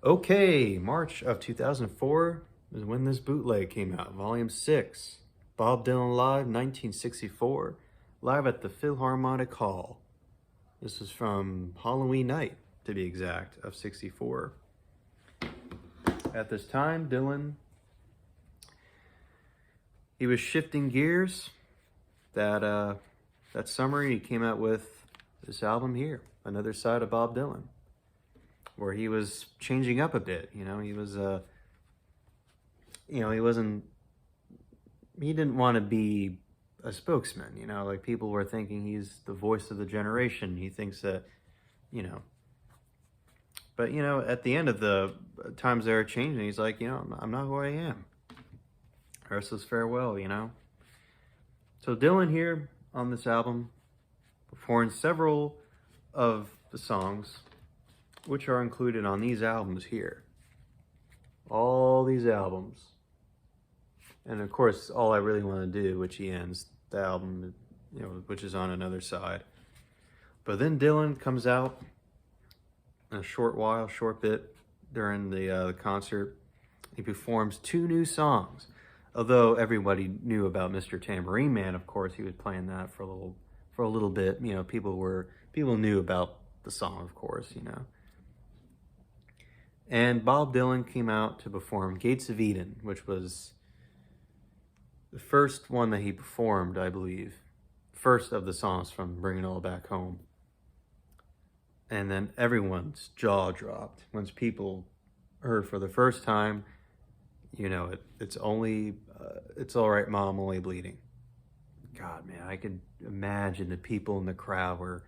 Okay, March of 2004 is when this bootleg came out, Vol.6. Bob Dylan Live, 1964, live at the Philharmonic Hall. This is from Halloween night, to be exact, of 64. At this time, Dylan, he was shifting gears. That summer, he came out with this album here, Another Side of Bob Dylan, where he was changing up a bit. He was, he didn't want to be a spokesman, like people were thinking he's the voice of the generation. He thinks that, but at the end of the times they are changing, he's like, I'm not who I am. Rest is farewell, So Dylan here on this album performed several of the songs which are included on these albums here. All these albums. And of course, All I Really Want to Do, which he ends the album, which is on Another Side. But then Dylan comes out in a short bit during the concert. He performs 2 new songs. Although everybody knew about Mr. Tambourine Man, of course, he was playing that for a little bit. People knew about the song, of course, And Bob Dylan came out to perform Gates of Eden, which was the first one that he performed, I believe. First of the songs from Bring It All Back Home. And then everyone's jaw dropped. Once people heard for the first time, it's All Right Mom, Only Bleeding. God, man, I could imagine the people in the crowd were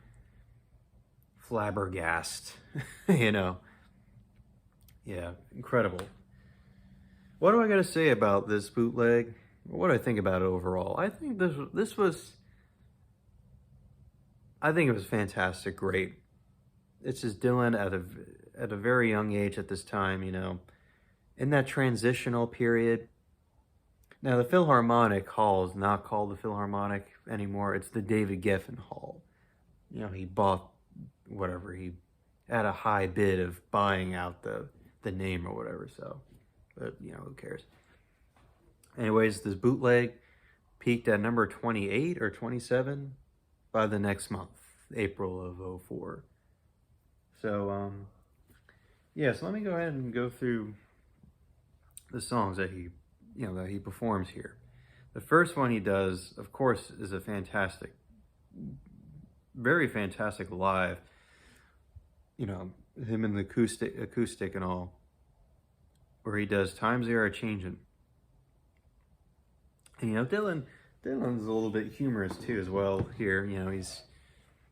flabbergasted, Yeah, incredible. What do I got to say about this bootleg? What do I think about it overall? I think it was fantastic, great. It's just Dylan at a very young age at this time, in that transitional period. Now, the Philharmonic Hall is not called the Philharmonic anymore. It's the David Geffen Hall. He bought whatever. He had a high bid of buying out the name or whatever, so, but, who cares? Anyways, this bootleg peaked at number 28 or 27 by the next month, April of 04. So, so let me go ahead and go through the songs that he performs here. The first one he does, of course, is a very fantastic live. Him and the acoustic and all, where he does Times They Are Changing. And Dylan's a little bit humorous too as well here. He's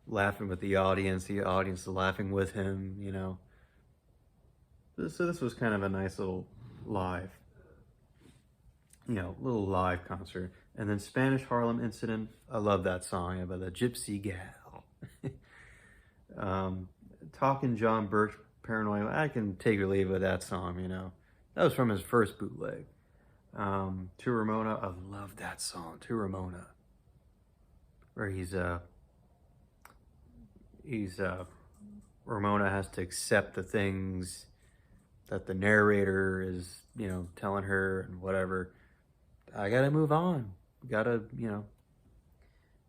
laughing with the audience is laughing with him, So this was kind of a nice little live, little live concert. And then Spanish Harlem Incident, I love that song about the gypsy gal. Talking John Birch, Paranoid, I can take or leave with that song, That was from his first bootleg. To Ramona, I love that song, To Ramona. Where Ramona has to accept the things that the narrator is, telling her and whatever. I gotta move on. Gotta,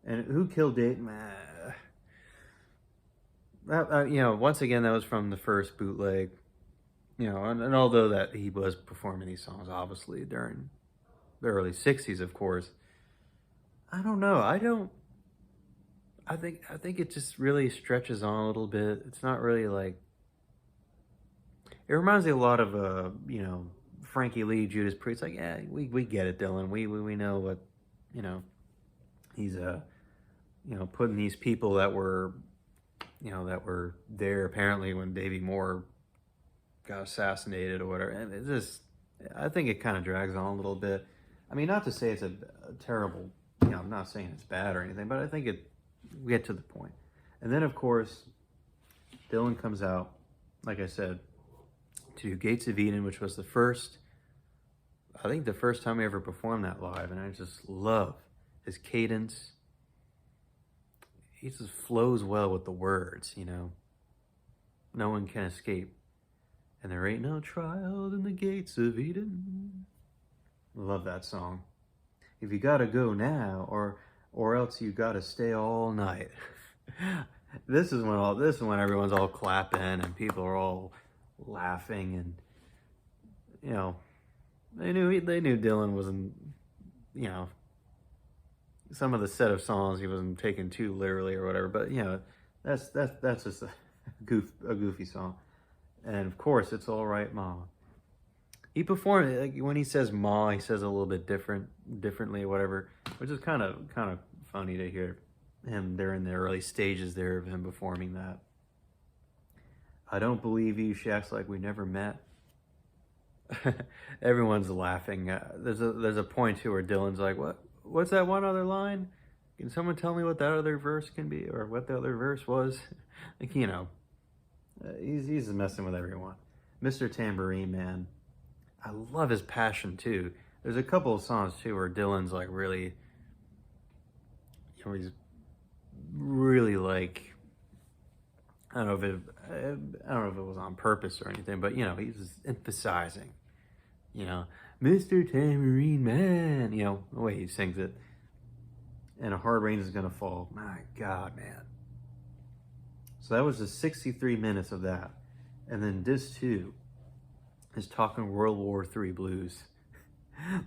And Who Killed Dayton? Once again, that was from the first bootleg. And although that he was performing these songs, obviously, during the early 60s, of course, I don't know. I think it just really stretches on a little bit. It's not really like, it reminds me a lot of, Frankie Lee, Judas Priest. Like, yeah, we get it, Dylan. We know what, he's, putting these people that were there apparently when Davey Moore got assassinated or whatever. And it just, I think it kind of drags on a little bit. I mean, not to say it's a terrible, I'm not saying it's bad or anything, but I think we get to the point. And then, of course, Dylan comes out, like I said, to Gates of Eden, which was the first time I ever performed that live. And I just love his cadence. He just flows well with the words, No one can escape. And there ain't no trial in the gates of Eden. Love that song. If you gotta go now, or else you gotta stay all night. This is when everyone's all clapping and people are all laughing, and you know, they knew Dylan wasn't, you know, some of the set of songs he wasn't taken too literally or whatever, but you know, that's just a goofy song. And of course, It's All Right, Ma. He performed it, like, when he says "ma," he says it a little bit differently or whatever, which is kind of funny to hear him there in the early stages there of him performing that. I don't believe you. She acts like we never met. Everyone's laughing. There's a point too where Dylan's like, what's that one other line? Can someone tell me what that other verse can be, or what the other verse was? Like, you know, he's messing with everyone. Mr. Tambourine Man, I love his passion too. There's a couple of songs too where Dylan's like really, you know, he's really like, I don't know if it was on purpose or anything, but you know, he's emphasizing, you know, Mr. Tambourine Man, you know, the way he sings it. And a hard rain is gonna fall. My God, man. So that was the 63 minutes of that. And then disc 2 is talking World War III blues.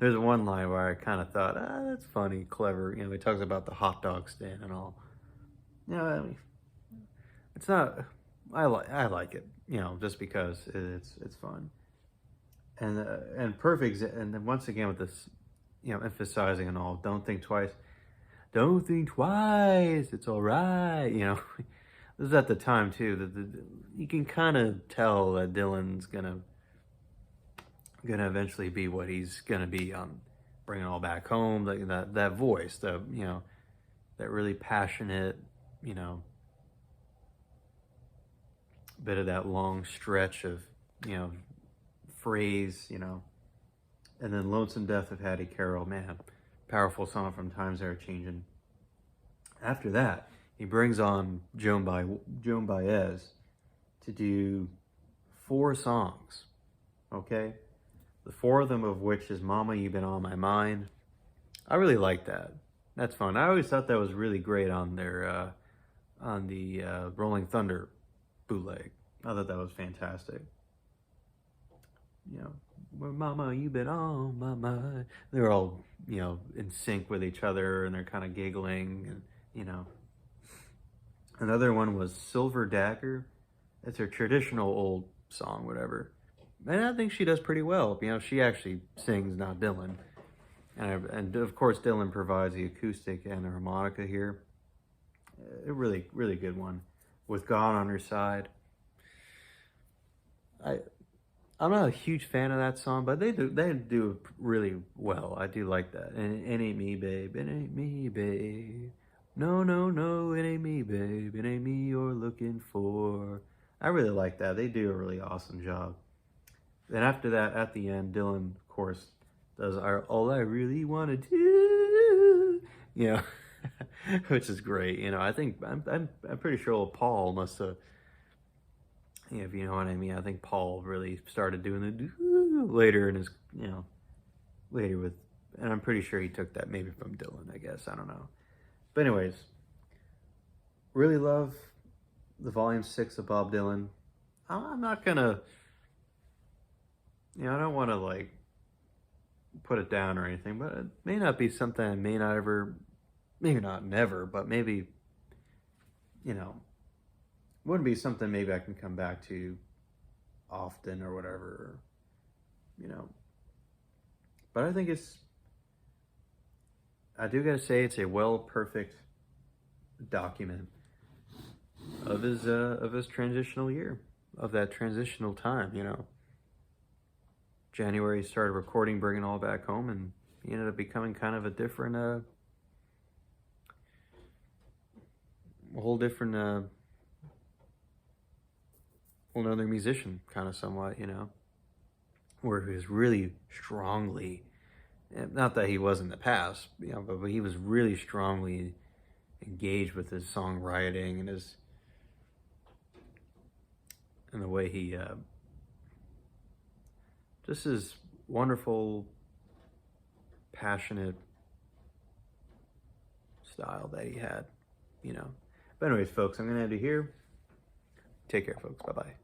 There's one line where I kind of thought, that's funny, clever. You know, he talks about the hot dog stand and all. You know, I mean, it's not, I like it, you know, just because it's fun. And perfect, and then once again with this, you know, emphasizing and all, don't think twice. Don't think twice, it's all right, you know. This is at the time too that you can kind of tell that Dylan's gonna eventually be what he's gonna be on Bring It All Back Home. Like that voice, you know, that really passionate, you know, bit of that long stretch of, you know, phrase, you know. And then Lonesome Death of Hattie Carroll, man, powerful song from Times Are Changing. After that, he brings on Joan Baez to do 4 songs, okay? The 4 of them of which is Mama, You've Been On My Mind. I really like that. That's fun. I always thought that was really great on their, on the Rolling Thunder bootleg. I thought that was fantastic. You know, well, Mama, you've been on my mind. They're all, you know, in sync with each other, and they're kind of giggling, and, you know. Another one was Silver Dagger. It's her traditional old song, whatever. And I think she does pretty well. You know, she actually sings, not Dylan. And of course, Dylan provides the acoustic and the harmonica here. A really, really good one. With God on Her Side. I'm not a huge fan of that song, but they do really well. I do like that. And it ain't me, babe. It ain't me, babe. No, no, no, it ain't me, babe. It ain't me you're looking for. I really like that. They do a really awesome job. Then after that, at the end, Dylan, of course, does All I Really Want to Do, you know, which is great. You know, I think, I'm pretty sure old Paul must have, you know, if you know what I mean. I think Paul really started doing the do later in his, you know, later with, and I'm pretty sure he took that maybe from Dylan, I guess. I don't know. But anyways, really love the Volume 6 of Bob Dylan. I'm not gonna, you know, I don't want to like put it down or anything, but it may not be something I may not ever, maybe not never, but maybe, you know, wouldn't be something maybe I can come back to often or whatever, you know. But I think I do gotta say, it's a perfect document of his transitional year, of that transitional time, you know. January, he started recording Bring It All Back Home, and he ended up becoming kind of a different, whole another musician, kind of somewhat, you know, where he was really strongly, not that he was in the past, you know, but he was really strongly engaged with his songwriting and the way he just his wonderful, passionate style that he had, you know. But anyways, folks, I'm going to end it here. Take care, folks. Bye-bye.